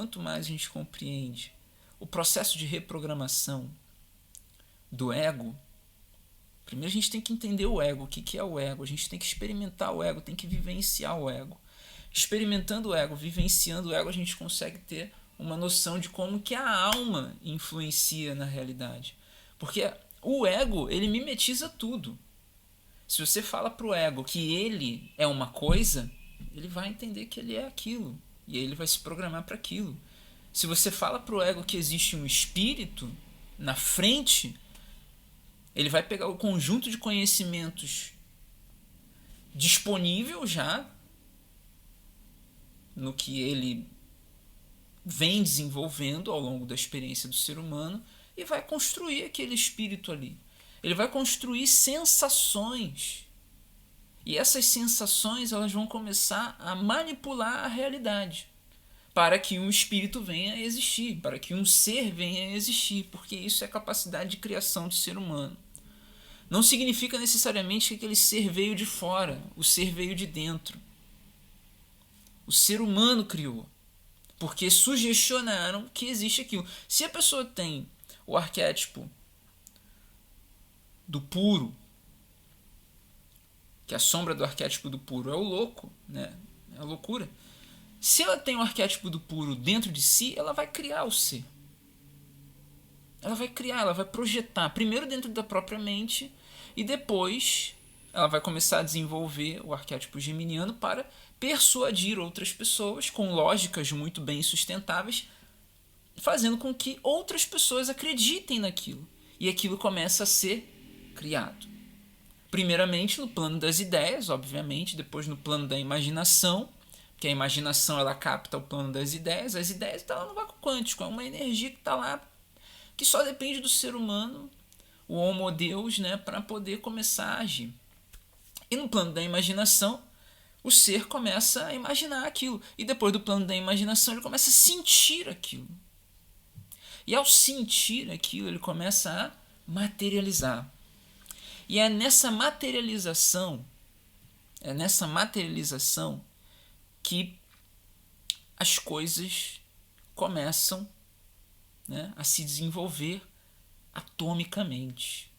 quanto mais a gente compreende o processo de reprogramação do ego, primeiro a gente tem que entender o ego, o que é o ego, a gente tem que experimentar o ego, tem que vivenciar o ego. Experimentando o ego, vivenciando o ego, a gente consegue ter uma noção de como que a alma influencia na realidade. Porque o ego, ele mimetiza tudo. Se você fala pro ego que ele é uma coisa, ele vai entender que ele é aquilo. E aí ele vai se programar para aquilo. Se você fala pro ego que existe um espírito na frente, ele vai pegar o conjunto de conhecimentos disponível já no que ele vem desenvolvendo ao longo da experiência do ser humano e vai construir aquele espírito ali. Ele vai construir sensações. E essas sensações elas vão começar a manipular a realidade para que um espírito venha a existir, para que um ser venha a existir, porque isso é a capacidade de criação do ser humano. Não significa necessariamente que aquele ser veio de fora, o ser veio de dentro. O ser humano criou, porque sugestionaram que existe aquilo. Se a pessoa tem o arquétipo do puro, que a sombra do arquétipo do puro é o louco, né? É a loucura. Se ela tem o arquétipo do puro dentro de si, ela vai criar o ser. Ela vai criar, ela vai projetar, primeiro dentro da própria mente e depois ela vai começar a desenvolver o arquétipo geminiano para persuadir outras pessoas com lógicas muito bem sustentáveis, fazendo com que outras pessoas acreditem naquilo. E aquilo começa a ser criado. Primeiramente no plano das ideias, obviamente, depois no plano da imaginação, que a imaginação ela capta o plano das ideias, as ideias estão lá no vácuo quântico, é uma energia que está lá, que só depende do ser humano, o homo deus, né, para poder começar a agir. E no plano da imaginação, o ser começa a imaginar aquilo. E depois do plano da imaginação, ele começa a sentir aquilo. E ao sentir aquilo, ele começa a materializar. E é nessa materialização que as coisas começam, né, a se desenvolver atomicamente.